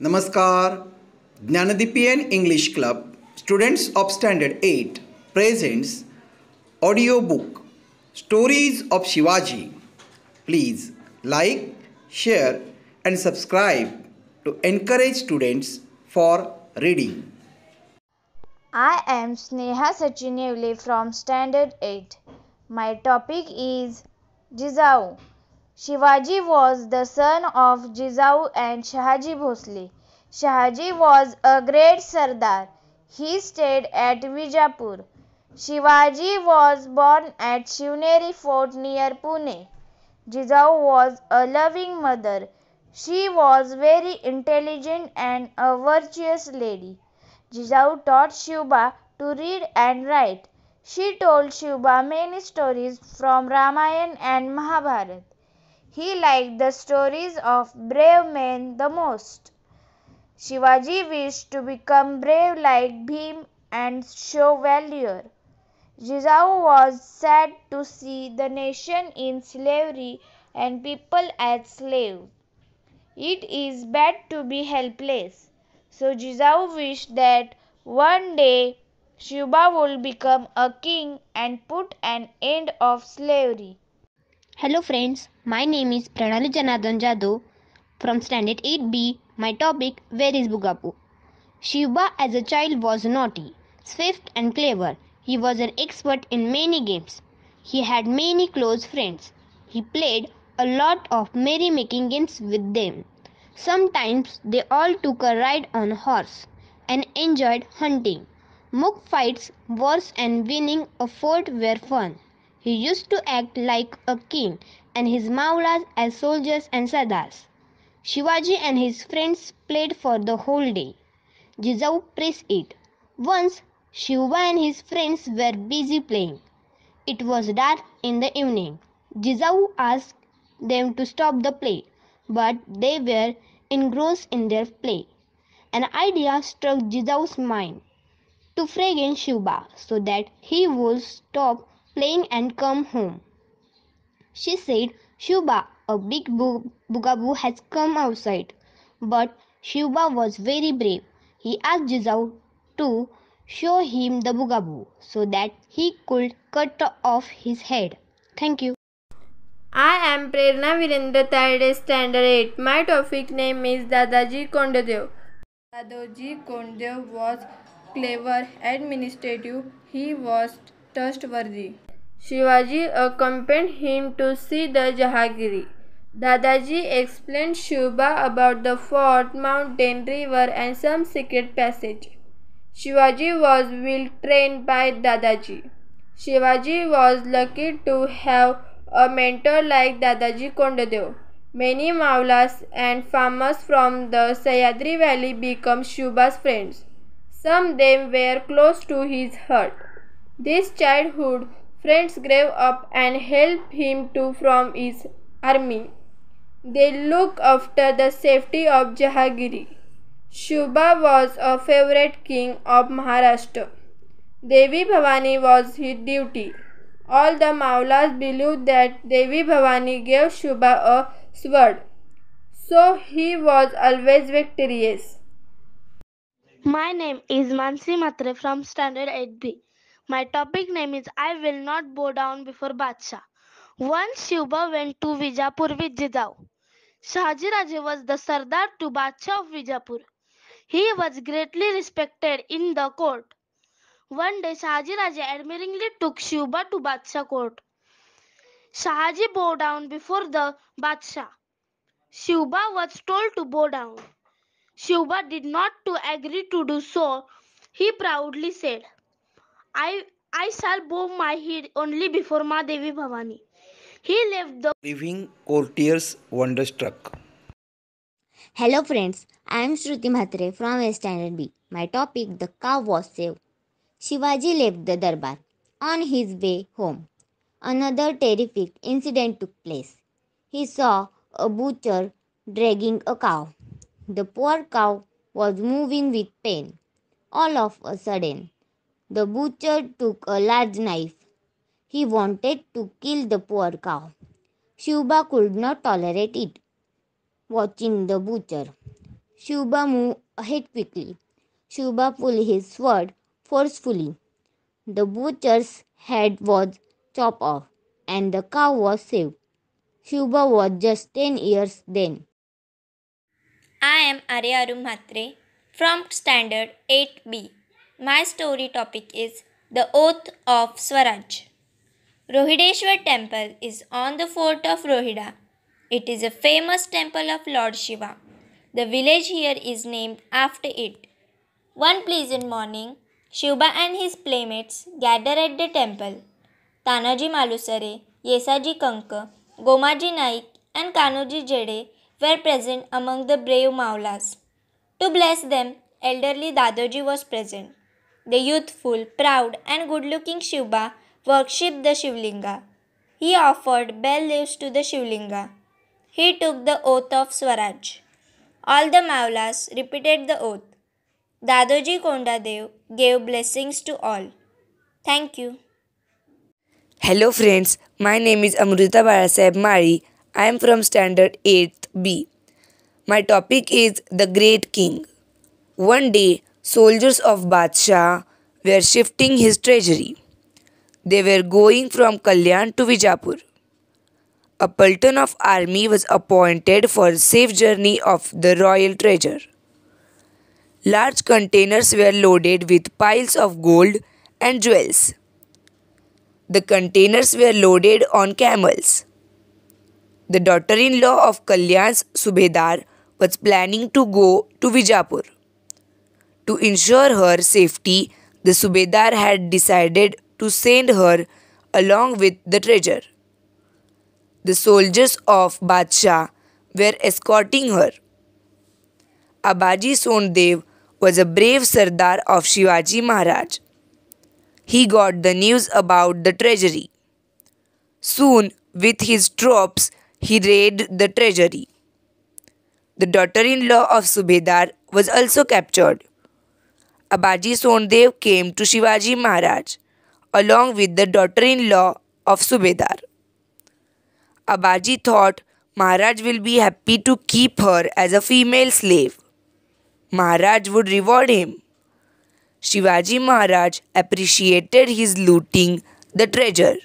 नमस्कार. ज्ञानदीपियन English Club, students of Standard 8, presents audiobook Stories of Shivaji. Please like, share and subscribe to encourage students for reading. I am Sneha Sachinevle from Standard 8. My topic is Jizaou. Shivaji was the son of Jizaou and Shahaji Bhosle. Shahaji was a great Sardar. He stayed at Vijapur. Shivaji was born at Shivneri Fort near Pune. Jizaou was a loving mother. She was very intelligent and a virtuous lady. Jizaou taught Shiva to read and write. She told Shiva many stories from Ramayana and Mahabharata. He liked the stories of brave men the most. Shivaji wished to become brave like Bhim and show valor. Jizaou was sad to see the nation in slavery and people as slaves. It is bad to be helpless. So Jizaou wished that one day Shiva would become a king and put an end of slavery. Hello friends, my name is Pranali Janardhan Jadhav from Standard 8B. My topic, where is Bugaboo? Shiva as a child was naughty, swift and clever. He was an expert in many games. He had many close friends. He played a lot of merry-making games with them. Sometimes they all took a ride on a horse and enjoyed hunting. Mock fights, wars and winning a fort were fun. He used to act like a king and his maulas as soldiers and sardars. Shivaji and his friends played for the whole day. Jizaou praised it. Once, Shiva and his friends were busy playing. It was dark in the evening. Jizaou asked them to stop the play, but they were engrossed in their play. An idea struck Jizaou's mind to frighten Shiva so that he would stop playing and come home. She said, Shiva, a big bugaboo has come outside. But Shiva was very brave. He asked Jizaou to show him the bugaboo so that he could cut off his head. Thank you. I am Prerna Virendra Tayde, Standard 8. My topic name is Dadaji KONDADEV. Dadoji KONDADEV was clever, administrative. He was trustworthy. Shivaji accompanied him to see the Jahangiri. Dadaji explained Shiva about the fort, mountain, river and some secret passage. Shivaji was well trained by Dadaji. Shivaji was lucky to have a mentor like Dadaji KONDADEV. Many Maulas and farmers from the Sahyadri valley became Shiva's friends. Some of them were close to his heart. These childhood friends grew up and helped him to from his army. They looked after the safety of Jahangiri. Shiva was a favorite king of Maharashtra. Devi Bhavani was his duty. All the Maulas believed that Devi Bhavani gave Shiva a sword, so he was always victorious. My name is Mansi Matre from Standard 8B. My topic name is I will not bow down before Badshah. Once Shiva went to Vijapur with Jizaou. Shahaji Raje was the Sardar to Badshah of Vijapur. He was greatly respected in the court. One day Shahaji Raje admiringly took Shiva to Badshah court. Shahaji bowed down before the Badshah. Shiva was told to bow down. Shiva did not to agree to do so. He proudly said, I shall bow my head only before Ma Devi Bhavani. He left the Leaving courtiers wonderstruck. Hello friends, I am Shruti Mhatre from Standard B. My topic, the cow was saved. Shivaji left the darbar. On his way home, another terrific incident took place. He saw a butcher dragging a cow. The poor cow was moving with pain. All of a sudden, the butcher took a large knife. He wanted to kill the poor cow. Shiva could not tolerate it. Watching the butcher, Shiva moved ahead quickly. Shiva pulled his sword forcefully. The butcher's head was chopped off, and the cow was saved. Shiva was just 10 years then. I am Arya Mhatre from Standard 8B. My story topic is The Oath of Swaraj. Rohideshwar Temple is on the fort of Rohida. It is a famous temple of Lord Shiva. The village here is named after it. One pleasant morning, Shiva and his playmates gather at the temple. Tanaji Malusare, Yesaji Kanka, Gomaji Naik, and Kanoji Jede were present among the brave Maulas. To bless them, elderly Dadoji was present. The youthful, proud, and good looking Shiva worshipped the Shivlinga. He offered bell leaves to the Shivlinga. He took the oath of Swaraj. All the Maulas repeated the oath. Dadoji Kondadev gave blessings to all. Thank you. Hello friends, my name is Amrita Barasaheb Mari. I am from Standard 8th B. My topic is The Great King. One day, soldiers of Badshah were shifting his treasury. They were going from Kalyan to Vijapur. A platoon of army was appointed for safe journey of the royal treasure. Large containers were loaded with piles of gold and jewels. The containers were loaded on camels. The daughter-in-law of Kalyan's Subedar was planning to go to Vijapur. To ensure her safety, the Subedar had decided to send her along with the treasure. The soldiers of Badshah were escorting her. Abaji Sondev was a brave Sardar of Shivaji Maharaj. He got the news about the treasury. Soon, with his troops, he raided the treasury. The daughter-in-law of Subedar was also captured. Abaji Sondev came to Shivaji Maharaj along with the daughter-in-law of Subedar. Abaji thought Maharaj will be happy to keep her as a female slave. Maharaj would reward him. Shivaji Maharaj appreciated his looting the treasure.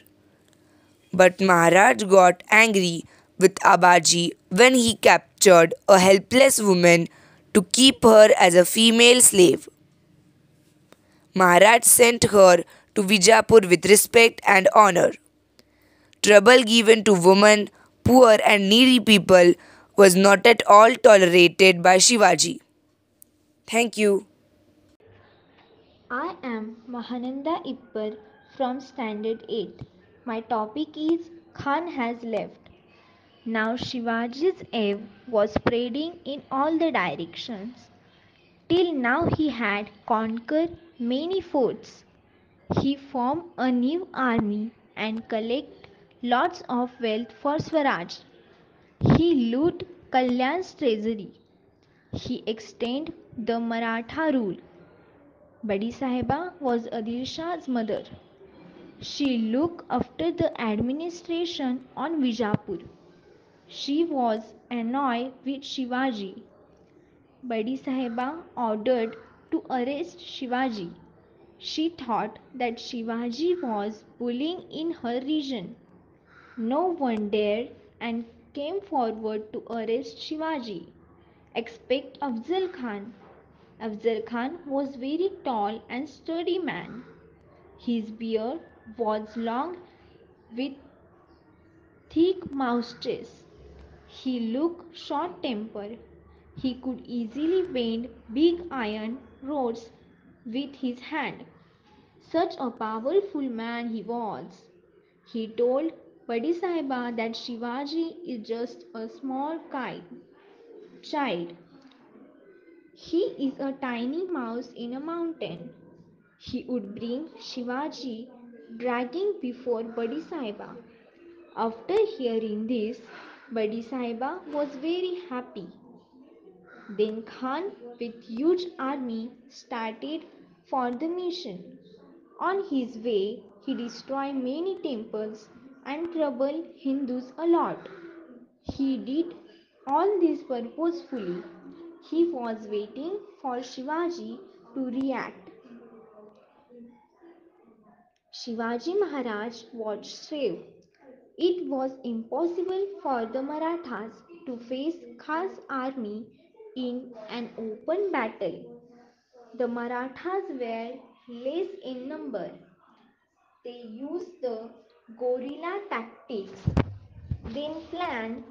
But Maharaj got angry with Abaji when he captured a helpless woman to keep her as a female slave. Maharaj sent her to Vijapur with respect and honor. Trouble given to women, poor and needy people was not at all tolerated by Shivaji. Thank you. I am Mahananda Ippar from Standard 8. My topic is Khan has left. Now Shivaji's wave was spreading in all the directions. Till now he had conquered many forts. He formed a new army and collected lots of wealth for Swaraj. He looted Kalyan's treasury. He extended the Maratha rule. Badi Sahiba was Adil Shah's mother. She looked after the administration on Vijapur. She was annoyed with Shivaji. Badi Sahiba ordered to arrest Shivaji. She thought that Shivaji was bullying in her region. No one dared and came forward to arrest Shivaji, except AFZALKHAN. AFZALKHAN was very tall and sturdy man. His beard was long with thick moustache. He looked short-tempered. He could easily bend big iron rods with his hand. Such a powerful man he was. He told Badi Sahiba that Shivaji is just a small child. He is a tiny mouse in a mountain. He would bring Shivaji dragging before Badi Sahiba. After hearing this, Badi Sahiba was very happy. Then Khan with huge army started for the mission. On his way, he destroyed many temples and troubled Hindus a lot. He did all this purposefully He was waiting for Shivaji to react. Shivaji Maharaj was brave. It was impossible for the Marathas to face Khan's army in an open battle. The Marathas were less in number. They used the guerrilla tactics, then planned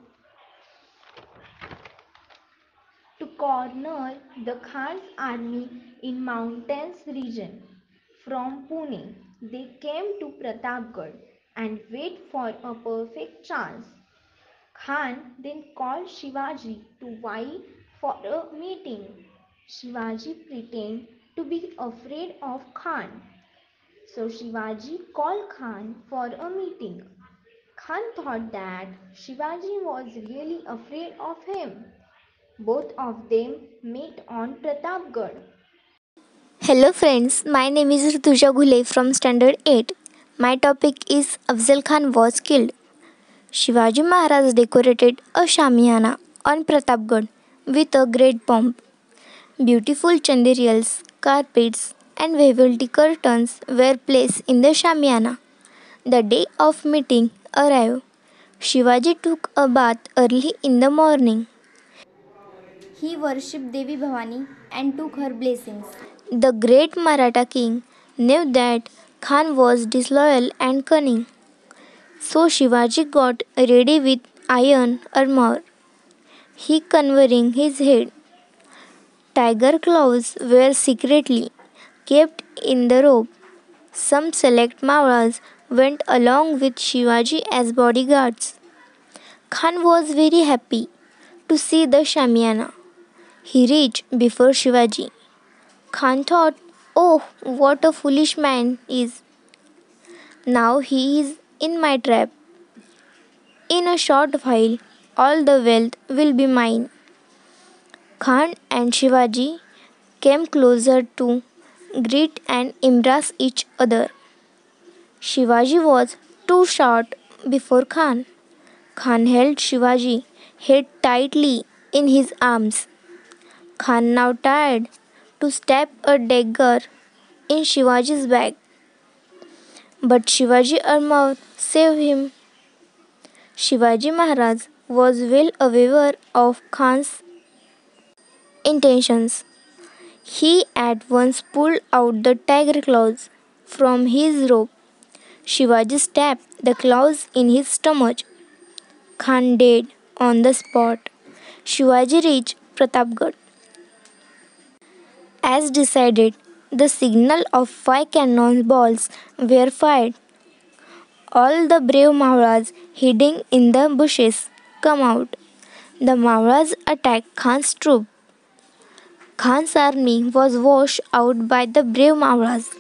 to corner the Khan's army in mountains region. From Pune, they came to Pratapgarh and wait for a perfect chance. Khan then called Shivaji to vie for a meeting. Shivaji pretended to be afraid of Khan. So Shivaji called Khan for a meeting. Khan thought that Shivaji was really afraid of him. Both of them met on Pratapgarh. Hello friends, my name is Rituja Ghule from Standard 8. My topic is Afzal Khan was killed. Shivaji Maharaj decorated a Shamiana on Pratapgarh with a great pomp. Beautiful chandeliers, carpets, and velvety curtains were placed in the Shamiana. The day of meeting arrived. Shivaji took a bath early in the morning. He worshipped Devi Bhavani and took her blessings. The great Maratha king knew that Khan was disloyal and cunning. So Shivaji got ready with iron armor. He covering his head. Tiger claws were secretly kept in the robe. Some select Mauras went along with Shivaji as bodyguards. Khan was very happy to see the Shamiana. He reached before Shivaji. Khan thought, "Oh, what a foolish man is. Now he is in my trap. In a short while, all the wealth will be mine." Khan and Shivaji came closer to greet and embrace each other. Shivaji was too short before Khan. Khan held Shivaji head tightly in his arms. Khan now tried to stab a dagger in Shivaji's back. But Shivaji armor saved him. Shivaji Maharaj was well aware of Khan's intentions. He at once pulled out the tiger claws from his robe. Shivaji stabbed the claws in his stomach. Khan died on the spot. Shivaji reached Pratapgarh. As decided, the signal of 5 cannon balls were fired. All the brave Maharaj hiding in the bushes come out. The Maharaj attacked Khan's troop. Khan's army was washed out by the brave Maharaj.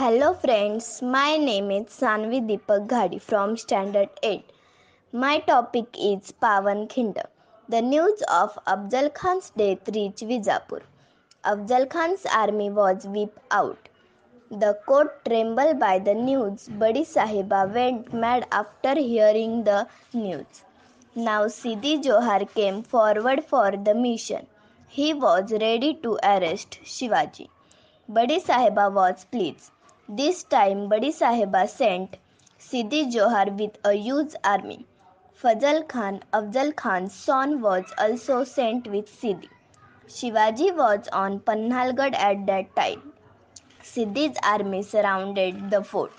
Hello friends, my name is Sanvi Deepak Ghadi from Standard 8. My topic is PAWANKHIND. The news of Afzal Khan's death reached Vijapur. Afzal Khan's army was wiped out. The court trembled by the news. Badi Sahiba went mad after hearing the news. Now Siddhi Johar came forward for the mission. He was ready to arrest Shivaji. Badi Sahiba was pleased. This time Badi Sahiba sent Siddhi Johar with a huge army. Fazal Khan, Afzal Khan's son, was also sent with Siddhi. Shivaji was on Pannalgarh at that time. Siddhi's army surrounded the fort.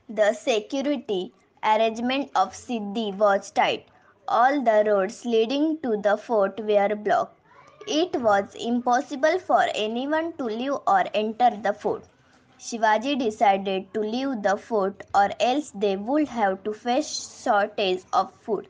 The security arrangement of Siddhi was tight. All the roads leading to the fort were blocked. It was impossible for anyone to leave or enter the fort. Shivaji decided to leave the fort or else they would have to face shortage of food.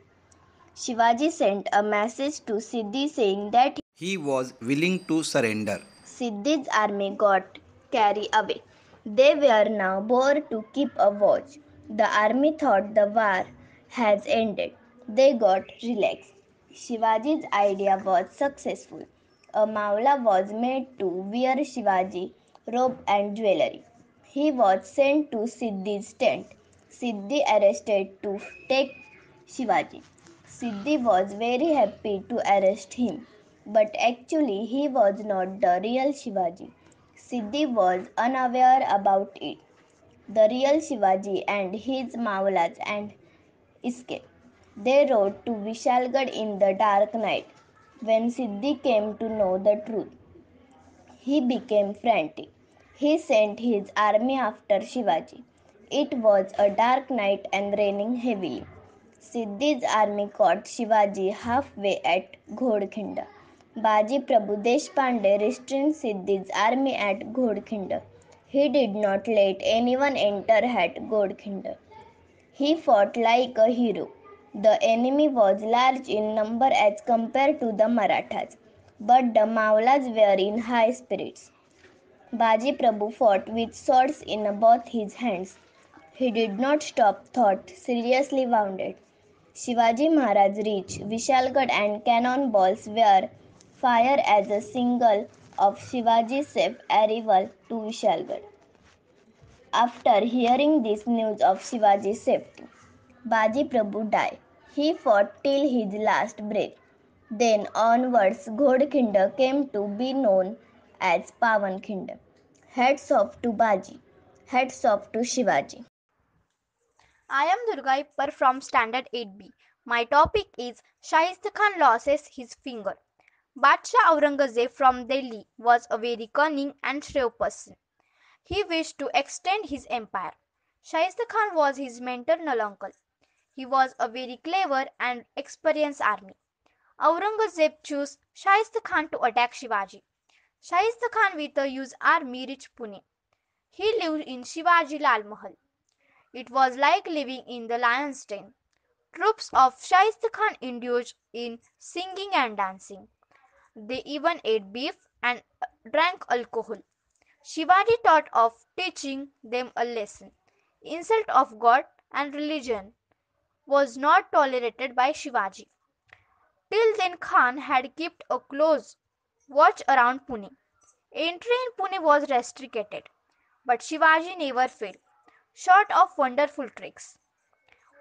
Shivaji sent a message to Siddhi saying that He was willing to surrender. Siddhi's army got carried away. They were now bored to keep a watch. The army thought the war has ended. They got relaxed. Shivaji's idea was successful. A Mawla was made to wear Shivaji robe and jewelry. He was sent to Siddhi's tent. Siddhi arrested to take Shivaji. Siddhi was very happy to arrest him, but actually he was not the real Shivaji. Siddhi was unaware about it. The real Shivaji and his Maulas and escaped. They rode to Vishalgarh in the dark night. When Siddhi came to know the truth, he became frantic. He sent his army after Shivaji. It was a dark night and raining heavily. Siddhi's army caught Shivaji halfway at Ghodkhinda. Baji Prabhu Deshpande restrained Siddhi's army at Ghodkhinda. He did not let anyone enter at Ghodkhinda. He fought like a hero. The enemy was large in number as compared to the Marathas, but the Maulas were in high spirits. Baji Prabhu fought with swords in both his hands. He did not stop, thought seriously wounded. Shivaji Maharaj reached Vishalgarh and cannonballs were fired as a signal of Shivaji's safe arrival to Vishalgarh. After hearing this news of Shivaji's safety, Baji Prabhu died. He fought till his last breath. Then onwards, Ghodkhinda came to be known as Pawankhinde. Hats off to Baji. Hats off to Shivaji. I am Durga Ippar from Standard 8B. My topic is Shaista Khan loses his finger. Badshah Aurangzeb from Delhi was a very cunning and shrewd person. He wished to extend his empire. Shaista Khan was his maternal uncle. He was a very clever and experienced army. Aurangzeb chose Shaista Khan to attack Shivaji. Shaista Khan with a huge army reached Pune. He lived in Shivaji Lal Mahal. It was like living in the lion's den. Troops of Shaista Khan indulged in singing and dancing. They even ate beef and drank alcohol. Shivaji thought of teaching them a lesson. Insult of God and religion was not tolerated by Shivaji. Till then Khan had kept a close watch around Pune. Entry in Pune was restricted, but Shivaji never failed, short of wonderful tricks.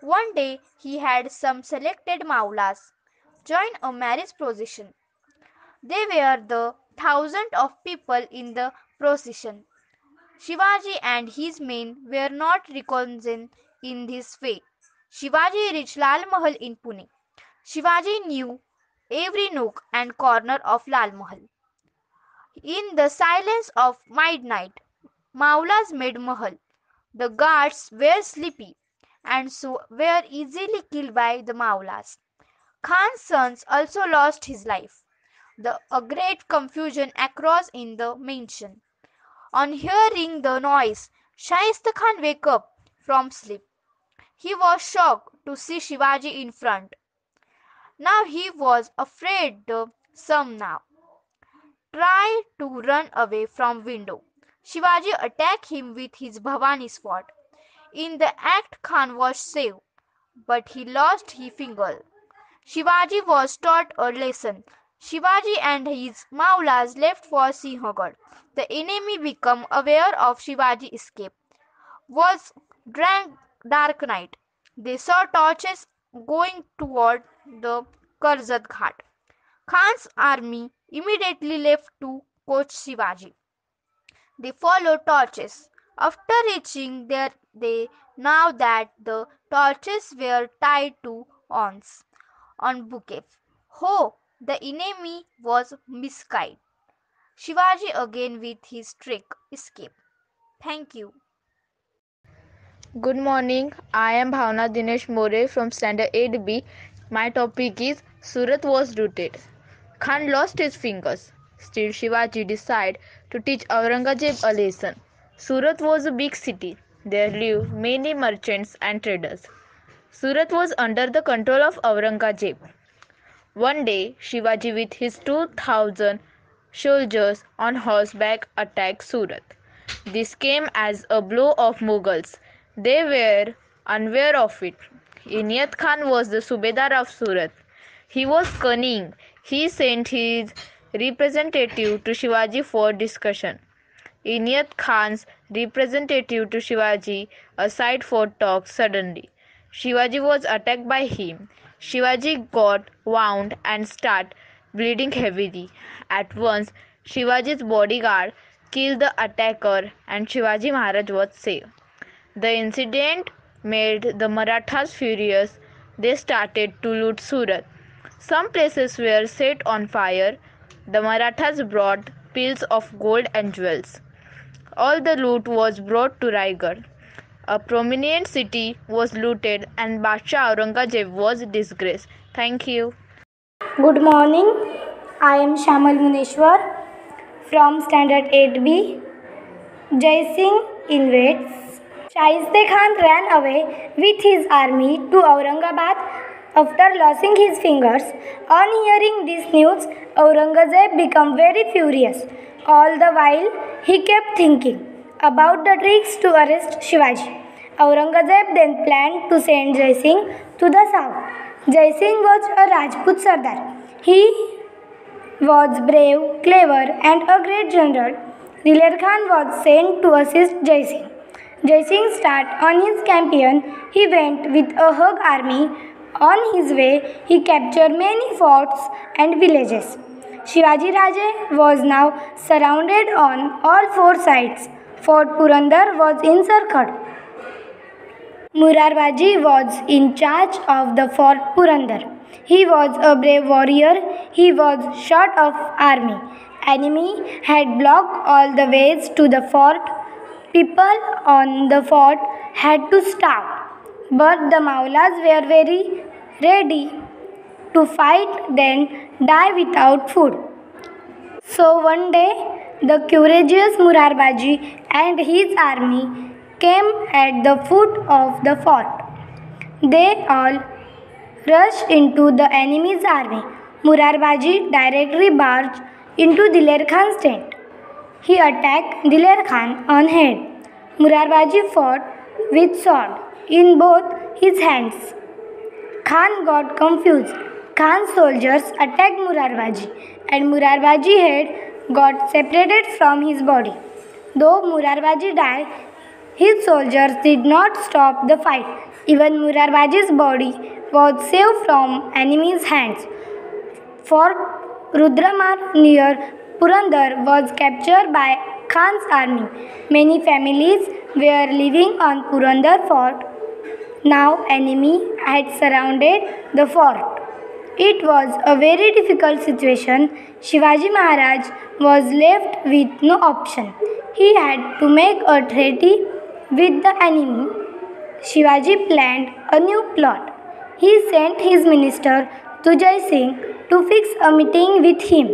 One day he had some selected Maulas join a marriage procession. They were the thousands of people in the procession. Shivaji and his men were not recognized in this way. Shivaji reached Lal Mahal in Pune. Shivaji knew every nook and corner of Lal Mahal. In the silence of midnight, Maulas made Mahal. The guards were sleepy and so were easily killed by the Maulas. Khan's sons also lost his life. A great confusion arose in the mansion. On hearing the noise, Shaista Khan woke up from sleep. He was shocked to see Shivaji in front. Now he was afraid some now tried to run away from window. Shivaji attacked him with his Bhavani sword. In the act Khan was saved, but he lost his finger. Shivaji was taught a lesson. Shivaji and his Maulas left for Sinhgarh. The enemy became aware of Shivaji's escape. Was dark night. They saw torches going toward the Karzat Ghat. Khan's army immediately left to coach Shivaji. They followed torches. After reaching there, they knew that the torches were tied to awns on Bugaboo. Oh, the enemy was misguided. Shivaji again with his trick escaped. Thank you. Good morning. I am Bhavna Dinesh More from Standard 8B. My topic is Surat was looted. Khan lost his fingers. Still Shivaji decided to teach Aurangzeb a lesson. Surat was a big city. There lived many merchants and traders. Surat was under the control of Aurangzeb. One day, Shivaji with his 2,000 soldiers on horseback attacked Surat. This came as a blow of Mughals. They were unaware of it. Inayat Khan was the Subedar of Surat. He was cunning. He sent his representative to Shivaji for discussion. Inayat Khan's representative to Shivaji aside for talk suddenly. Shivaji was attacked by him. Shivaji got wound and started bleeding heavily. At once, Shivaji's bodyguard killed the attacker and Shivaji Maharaj was saved. The incident made the Marathas furious. They started to loot Surat. Some places were set on fire. The Marathas brought piles of gold and jewels. All the loot was brought to Raigad. A prominent city was looted and Badshah Aurangzeb was disgraced. Thank you. Good morning. I am Shamal Muneshwar from Standard 8B. Jaisingh invades. Shaiste Khan ran away with his army to Aurangabad after losing his fingers. On hearing this news, Aurangzeb became very furious. All the while, he kept thinking about the tricks to arrest Shivaji. Aurangzeb then planned to send Jaisingh to the south. Jaisingh was a Rajput Sardar. He was brave, clever, and a great general. Diler Khan was sent to assist Jaisingh. Jaisingh started on his campaign. He went with a hug army. On his way, he captured many forts and villages. Shivaji Raje was now surrounded on all four sides. Fort Purandar was encircled. Murarbaji was in charge of the Fort Purandar. He was a brave warrior. He was short of army. Enemy had blocked all the ways to the fort. People on the fort had to starve. But the Maulas were very ready to fight than die without food. So one day, the courageous Murarbaji and his army came at the foot of the fort. They all rushed into the enemy's army. Murarbaji directly barged into Diler Khan's tent. He attacked Diler Khan on head. Murarbaji fought with sword in both his hands. Khan got confused. Khan's soldiers attacked Murarbaji and Murarbaji's head got separated from his body. Though Murarbaji died, his soldiers did not stop the fight. Even Murarbaji's body was saved from enemy's hands. Fort Rudramar near Purandar was captured by Khan's army. Many families were living on Purandar fort. Now enemy had surrounded the fort. It was a very difficult situation. Shivaji Maharaj was left with no option. He had to make a treaty with the enemy. Shivaji planned a new plot. He sent his minister to Jaisingh to fix a meeting with him.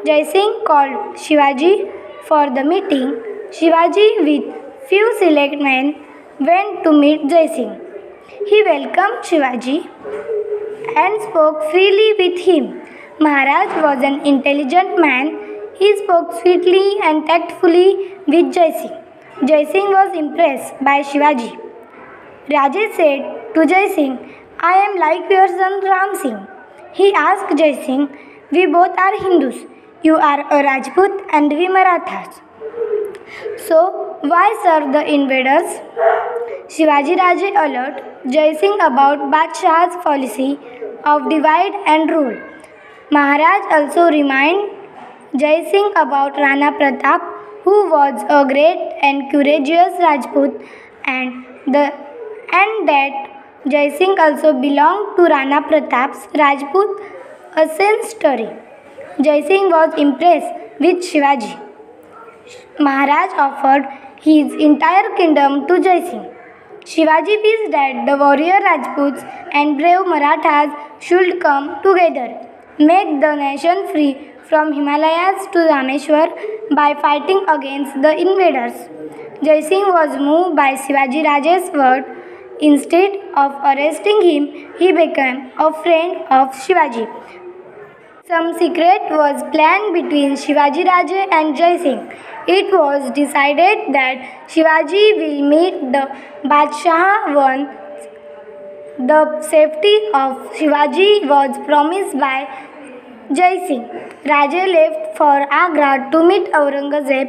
Jaisingh called Shivaji for the meeting. Shivaji with few select men went to meet Jaisingh. He welcomed Shivaji and spoke freely with him. Maharaj was an intelligent man. He spoke sweetly and tactfully with Jaisingh. Jaisingh was impressed by Shivaji. Raje said to Jaisingh, "I am like your son Ram Singh." He asked Jaisingh, "We both are Hindus. You are a Rajput and we Marathas. So why serve the invaders?" Shivaji Raje alerted Jaisingh about Badshah's policy of divide and rule. Maharaj also reminded Jaisingh about Rana Pratap, who was a great and courageous Rajput, and that Jaisingh also belonged to Rana Pratap's Rajput ancestry. Jaisingh was impressed with Shivaji. Maharaj offered his entire kingdom to Jaisingh. Shivaji wished that the warrior Rajputs and brave Marathas should come together, make the nation free from Himalayas to Rameshwar by fighting against the invaders. Jaisingh was moved by Shivaji Raje's word. Instead of arresting him, he became a friend of Shivaji. Some secret was planned between Shivaji Raje and Jaisingh. It was decided that Shivaji will meet the Badshah once the safety of Shivaji was promised by Jaisingh. Raje left for Agra to meet Aurangzeb.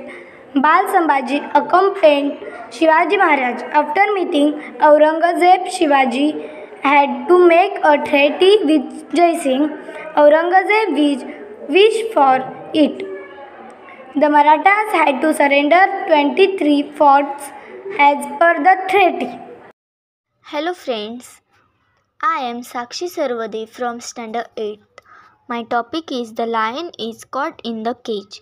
Bal Sambhaji accompanied Shivaji Maharaj. After meeting Aurangzeb, Shivaji had to make a treaty with Jaisingh. Aurangzeb wished for it. The Marathas had to surrender 23 forts as per the treaty. Hello friends, I am Sakshi Sarvade from Standard 8. My topic is The Lion is Caught in the Cage.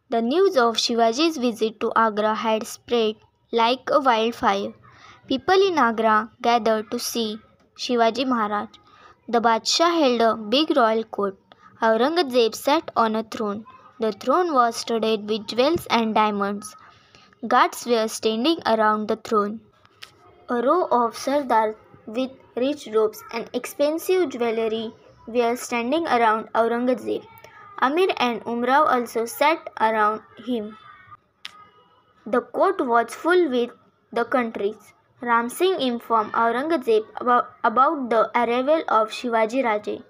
The news of Shivaji's visit to Agra had spread like a wildfire. People in Agra gathered to see Shivaji Maharaj. The Badshah held a big royal court. Aurangzeb sat on a throne. The throne was studded with jewels and diamonds. Guards were standing around the throne. A row of sardars with rich robes and expensive jewelry were standing around Aurangzeb. Amir and Umrao also sat around him. The court was full with the countries. Ram Singh informed Aurangzeb about the arrival of Shivaji Raje.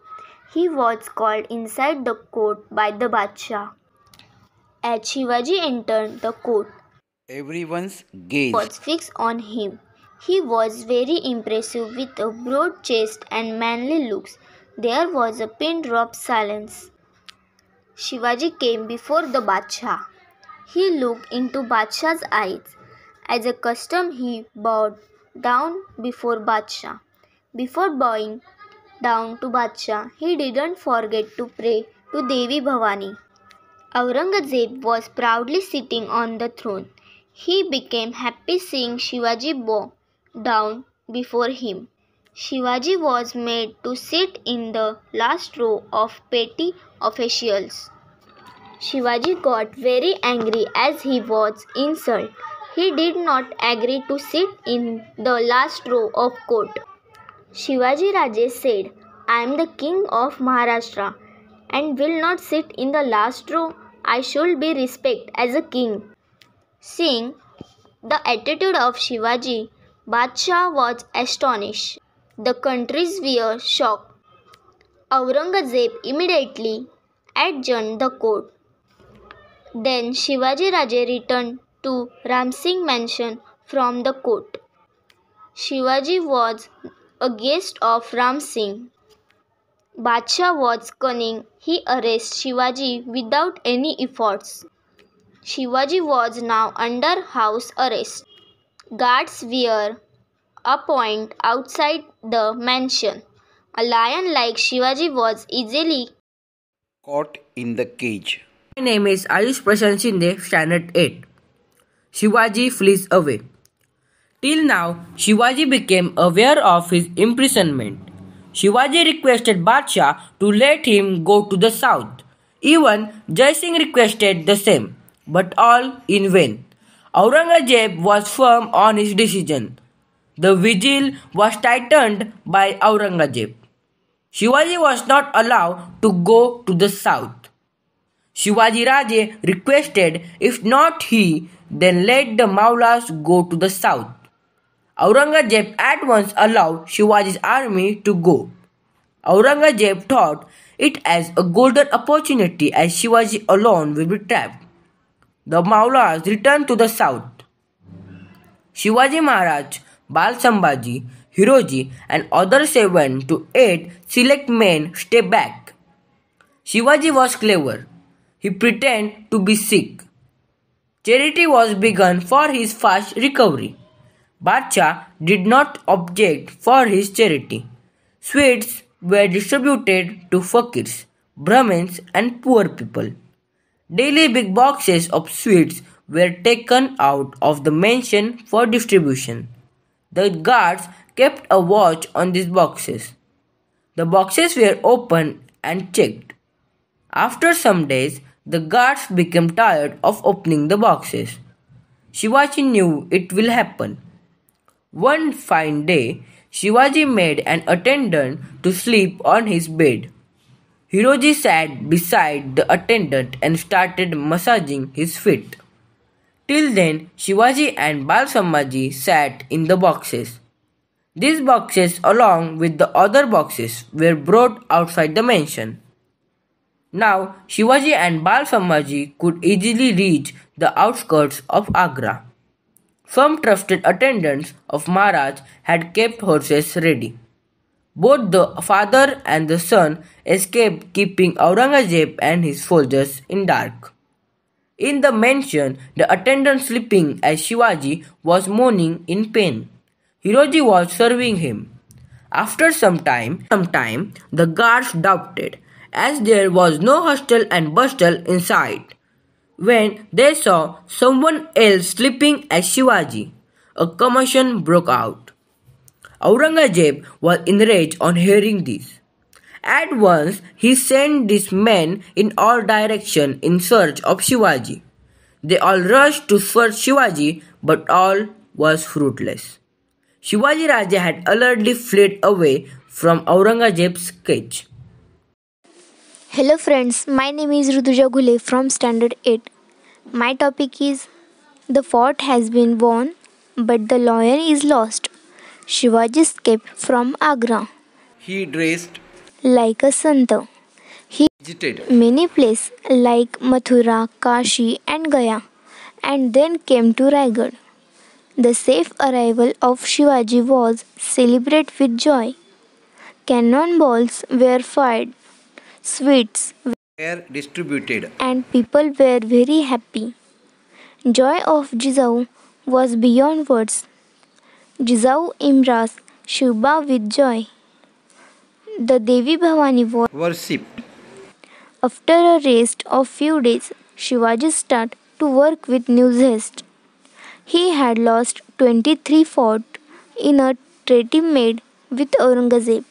He was called inside the court by the Badshah. As Shivaji entered the court, everyone's gaze was fixed on him. He was very impressive with a broad chest and manly looks. There was a pin drop silence. Shivaji came before the Badshah. He looked into Badshah's eyes. As a custom, he bowed down before Badshah. Before bowing down to Badshah, he didn't forget to pray to Devi Bhavani. Aurangzeb was proudly sitting on the throne. He became happy seeing Shivaji bow down before him. Shivaji was made to sit in the last row of petty officials. Shivaji got very angry as he was insulted. He did not agree to sit in the last row of court. Shivaji Raje said, "I am the king of Maharashtra and will not sit in the last row. I should be respected as a king." Seeing the attitude of Shivaji, Badshah was astonished. The countries were shocked. Aurangzeb immediately adjourned the court. Then Shivaji Raje returned to Ram Singh mansion from the court. Shivaji was a guest of Ram Singh. Badshah was cunning. He arrested Shivaji without any efforts. Shivaji was now under house arrest. Guards were appointed outside the mansion. A lion like Shivaji was easily caught in the cage. My name is Ayush Prashant Shinde, Standard 8. Shivaji flees away. Till now, Shivaji became aware of his imprisonment. Shivaji requested Badshah to let him go to the south. Even Jaisingh requested the same, but all in vain. Aurangzeb was firm on his decision. The vigil was tightened by Aurangzeb. Shivaji was not allowed to go to the south. Shivaji Raje requested, if not he, then let the Maulas go to the south. Aurangzeb at once allowed Shivaji's army to go. Aurangzeb thought it as a golden opportunity as Shivaji alone will be trapped. The Maulas returned to the south. Shivaji Maharaj, Bal Sambhaji, Hiroji and other 7 to 8 select men stay back. Shivaji was clever. He pretended to be sick. Charity was begun for his fast recovery. Badshah did not object for his charity. Sweets were distributed to fakirs, Brahmins and poor people. Daily big boxes of sweets were taken out of the mansion for distribution. The guards kept a watch on these boxes. The boxes were opened and checked. After some days, the guards became tired of opening the boxes. Shivaji knew it will happen. One fine day, Shivaji made an attendant to sleep on his bed. Hiroji sat beside the attendant and started massaging his feet. Till then, Shivaji and Bal Sambhaji sat in the boxes. These boxes, along with the other boxes, were brought outside the mansion. Now, Shivaji and Bal Sambhaji could easily reach the outskirts of Agra. Some trusted attendants of Maharaj had kept horses ready. Both the father and the son escaped, keeping Aurangzeb and his soldiers in dark. In the mansion, the attendant sleeping as Shivaji was moaning in pain. Hiroji was serving him. After some time, the guards doubted, as there was no hustle and bustle inside. When they saw someone else sleeping as Shivaji, a commotion broke out. Aurangzeb was enraged on hearing this. At once, he sent his men in all directions in search of Shivaji. They all rushed to search Shivaji, but all was fruitless. Shivaji Raja had alertly fled away from Aurangzeb's cage. Hello friends, my name is Rutuja Gule from Standard 8. My topic is the fort has been won, but the lion is lost. Shivaji escaped from Agra He dressed, like a Santa. He visited many places like Mathura, Kashi and Gaya and then came to Raigad. The safe arrival of Shivaji was celebrated with joy. Cannonballs were fired, sweets were distributed. and people were very happy. Joy of Jizau was beyond words. Jizau embraced Shiva with joy. The Devi Bhavani was Worshipped. after a rest of few days. Shivaji started to work with new zest. He had lost 23 forts in a treaty made with Aurangzeb.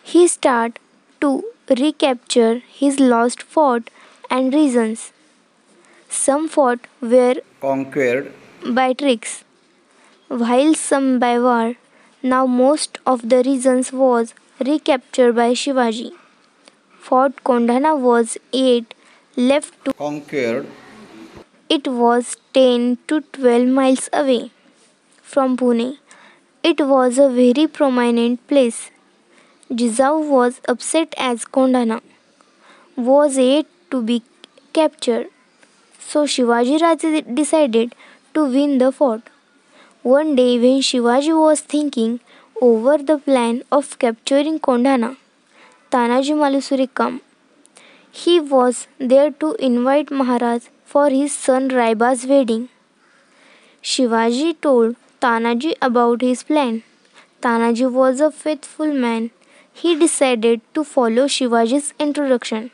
He started to recapture his lost fort and regions. Some forts were Conquered. by tricks, while some by war. Now most of the regions was recaptured by Shivaji. Fort Kondana was yet left to Conquered. it was 10 to 12 miles away from Pune. It was a very prominent place. Jizau was upset as Kondana was yet to be captured. So Shivaji Raja decided to win the fort. One day when Shivaji was thinking over the plan of capturing Kondana, Tanaji Malusuri came. He was there to invite Maharaj for his son Raiba's wedding. Shivaji told Tanaji about his plan. Tanaji was a faithful man. He decided to follow Shivaji's introduction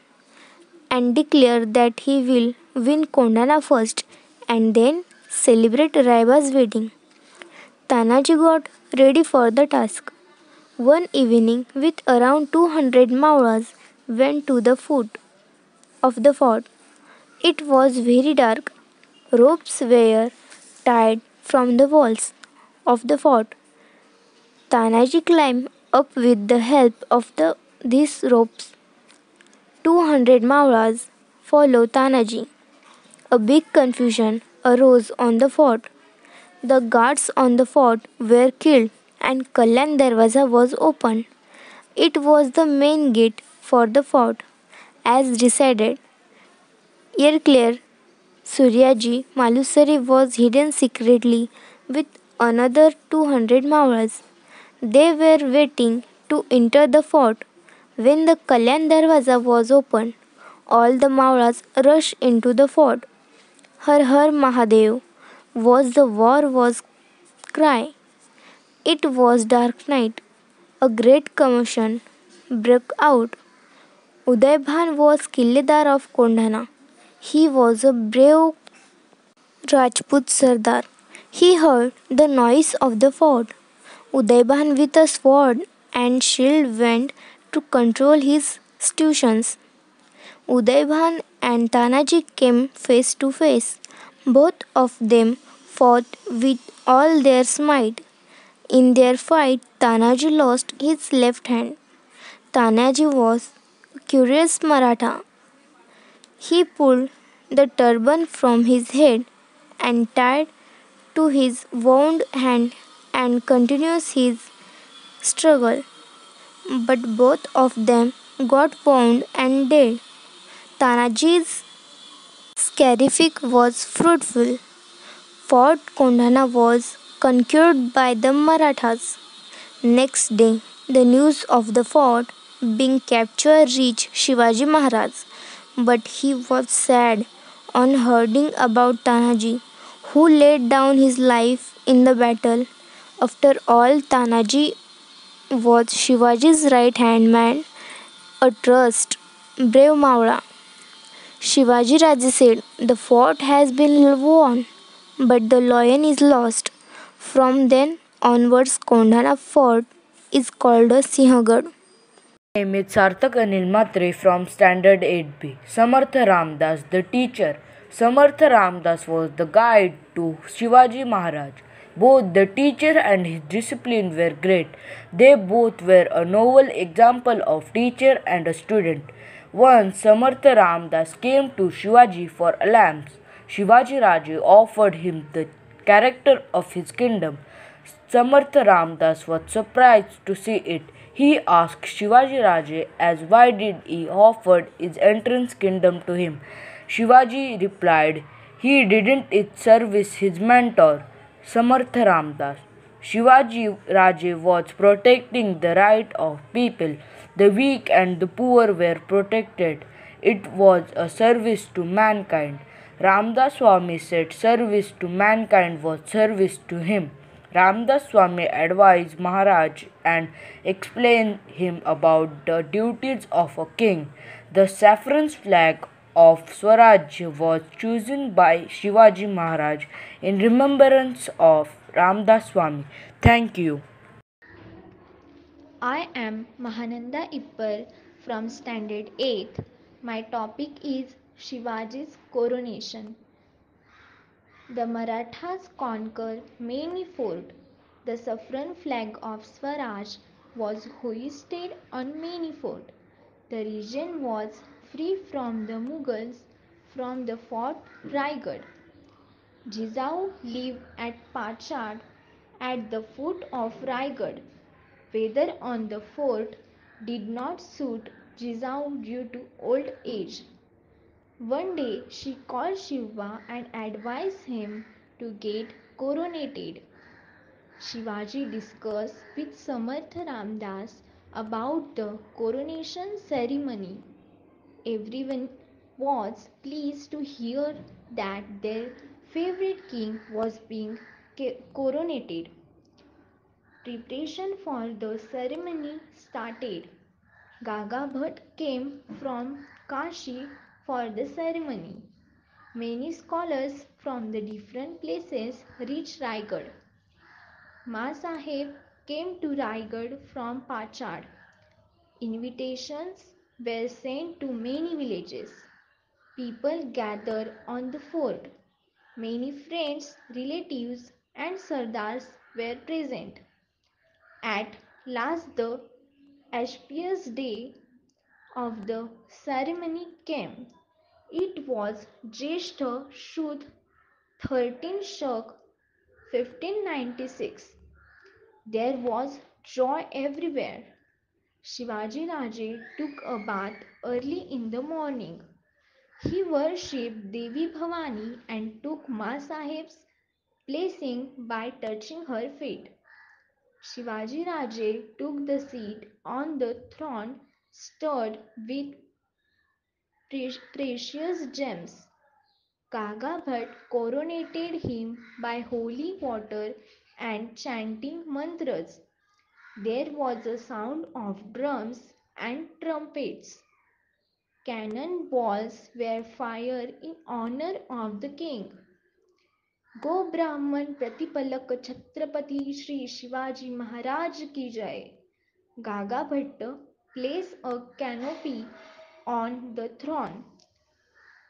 and declared that he will win Kondana first and then celebrate Raiba's wedding. Tanaji got ready for the task. One evening, with around 200 Mauras, went to the foot of the fort. It was very dark. Ropes were tied from the walls of the fort. Tanaji climbed up with the help of these ropes. 200 Mauras followed Tanaji. A big confusion arose on the fort. The guards on the fort were killed and Kalyan Darwaza was opened. It was the main gate for the fort. As decided, Yerkler Suryaji Malusari was hidden secretly with another 200 Mauras. They were waiting to enter the fort. When the Kalyan Darwaza was opened, all the Mauras rushed into the fort. Har Har Mahadev was the war was cry. It was dark night. A great commotion broke out. Udaybhan was Killedar of Kondana. He was a brave Rajput Sardar. He heard the noise of the fort. Udaybhan with a sword and shield went to control his stations. Udaybhan and Tanaji came face to face. Both of them fought with all their might. In their fight, Tanaji lost his left hand. Tanaji was a curious Maratha. He pulled the turban from his head and tied to his wound hand and continues his struggle. But both of them got wounded and dead. Tanaji's scarific was fruitful. Fort Kondana was conquered by the Marathas. Next day, The news of the fort being captured reached Shivaji Maharaj, but he was sad on hearing about Tanaji, who laid down his life in the battle. After all, Tanaji was Shivaji's right hand man, a trust, brave Mawla. Shivaji Raje said, "The fort has been won, but the lion is lost." From then onwards, Kondana fort is called a Sinhagad. My name is Sarthak Anil Matre from Standard 8B. Samartha Ramdas, the teacher. Samartha Ramdas was the guide to Shivaji Maharaj. Both the teacher and his discipline were great. They both were a novel example of teacher and a student. Once Samartha Ramdas came to Shivaji for alms. Shivaji Raje offered him the character of his kingdom. Samartha Ramdas was surprised to see it. He asked Shivaji Raje as why did he offer his entrance kingdom to him. Shivaji replied, he didn't it service his mentor, Samartha Ramdas. Shivaji Raje was protecting the right of people. The weak and the poor were protected. It was a service to mankind. Ramdas Swami said service to mankind was service to him. Ramdas Swami advised Maharaj and explained him about the duties of a king. The saffron flag of SWARAJ was chosen by Shivaji Maharaj in remembrance of Ramdas Swami. Thank you. I am Mahananda Ippar from Standard 8th. My topic is Shivaji's coronation. The Marathas conquered many forts. The saffron flag of Swaraj was hoisted on many forts. The region was free from the Mughals from the Fort Raigad. Jizau lived at Pachad at the foot of Raigad. Weather on the fort did not suit Jizau due to old age. One day she called Shiva and advised him to get coronated. Shivaji discussed with Samartha Ramdas about the coronation ceremony. Everyone was pleased to hear that their favorite king was being coronated. Preparation for the ceremony started. Gaga Bhatt came from Kashi for the ceremony. Many scholars from the different places reached Raigad. Ma Sahib came to Raigad from Pachad. Invitations were sent to many villages. People gathered on the fort. Many friends, relatives, and sardars were present. At last, the auspicious day of the ceremony came. It was Jyeshtha Shudh 13 Shak 1596. There was joy everywhere. Shivaji Raje took a bath early in the morning. He worshipped Devi Bhavani and took Ma Sahib's blessing by touching her feet. Shivaji Raje took the seat on the throne studded with precious gems. Gaga Bhatt coronated him by holy water and chanting mantras. There was a sound of drums and trumpets. Cannon balls were fired in honor of the king. Go Brahman Pratipalak Chhatrapati Shri Shivaji Maharaj ki jai. Gaga Bhatt placed a canopy on the throne.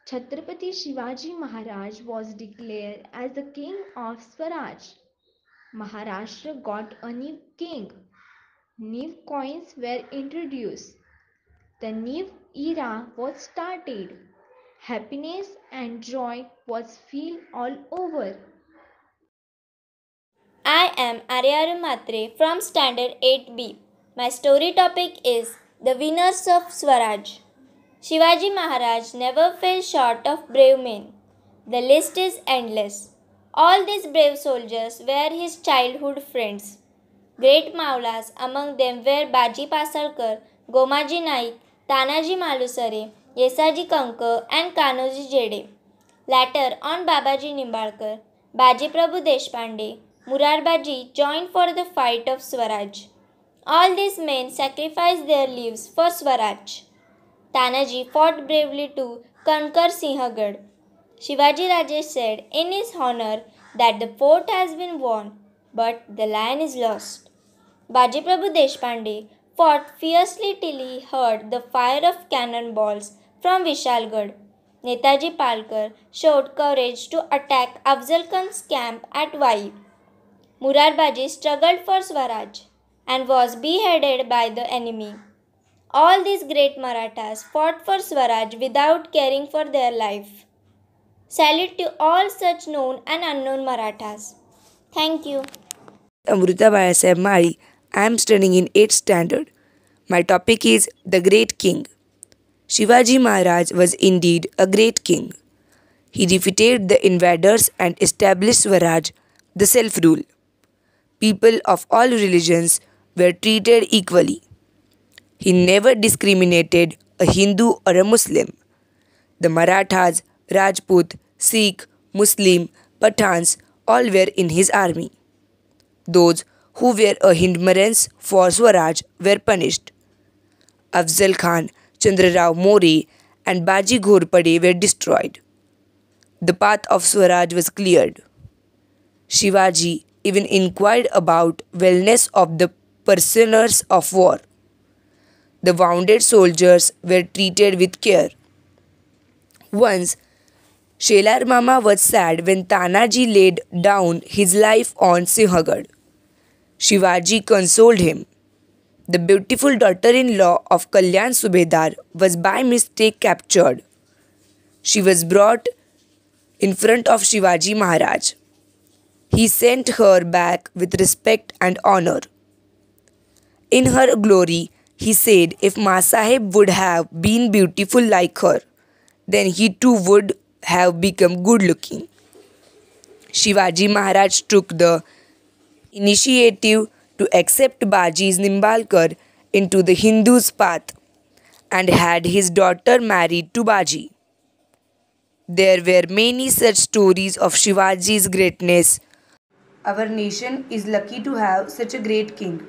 Chhatrapati Shivaji Maharaj was declared as the king of Swaraj. Maharashtra got a new king. New coins were introduced. The new era was started. Happiness and joy was felt all over. I am Aryaru Matre from Standard 8B. My story topic is The Winners of Swaraj. Shivaji Maharaj never fell short of brave men. The list is endless. All these brave soldiers were his childhood friends. Great Maulas, among them were Baji Pasalkar, Gomaji Naik, Tanaji Malusare, Yesaji Kankar, and Kanoji Jede. Later on Babaji Nimbalkar, Baji Prabhu Deshpande, Murarbaji joined for the fight of Swaraj. All these men sacrificed their lives for Swaraj. Tanaji fought bravely to conquer Sinhagad. Shivaji Raje said in his honor that the fort has been won, but the lion is lost. Baji Prabhu Deshpande fought fiercely till he heard the fire of cannonballs from Vishalgarh. Netaji Palkar showed courage to attack AFZALKHAN's camp at Vai. Murarbaji struggled for Swaraj and was beheaded by the enemy. All these great Marathas fought for Swaraj without caring for their life. Salute to all such known and unknown Marathas. Thank you. Amrita Balasaheb Mari. I am studying in 8th standard. My topic is The Great King. Shivaji Maharaj was indeed a great king. He defeated the invaders and established Swaraj, the self-rule. People of all religions were treated equally. He never discriminated a Hindu or a Muslim. The Marathas, Rajput, Sikh, Muslim, Pathans all were in his army. Those who were a hindrance for Swaraj were punished. AFZALKHAN, Chandrarao More and Baji Ghorpade were destroyed. The path of Swaraj was cleared. Shivaji even inquired about wellness of the prisoners of war. The wounded soldiers were treated with care. Once, Shelar Mama was sad when Tanaji laid down his life on Sinhagad. Shivaji consoled him. The beautiful daughter-in-law of Kalyan Subedar was by mistake captured. She was brought in front of Shivaji Maharaj. He sent her back with respect and honor. In her glory, he said if Ma Sahib would have been beautiful like her, then he too would have become good-looking. Shivaji Maharaj took the initiative to accept Baji Nimbalkar into the Hindu's path and had his daughter married to Baji. There were many such stories of Shivaji's greatness. Our nation is lucky to have such a great king.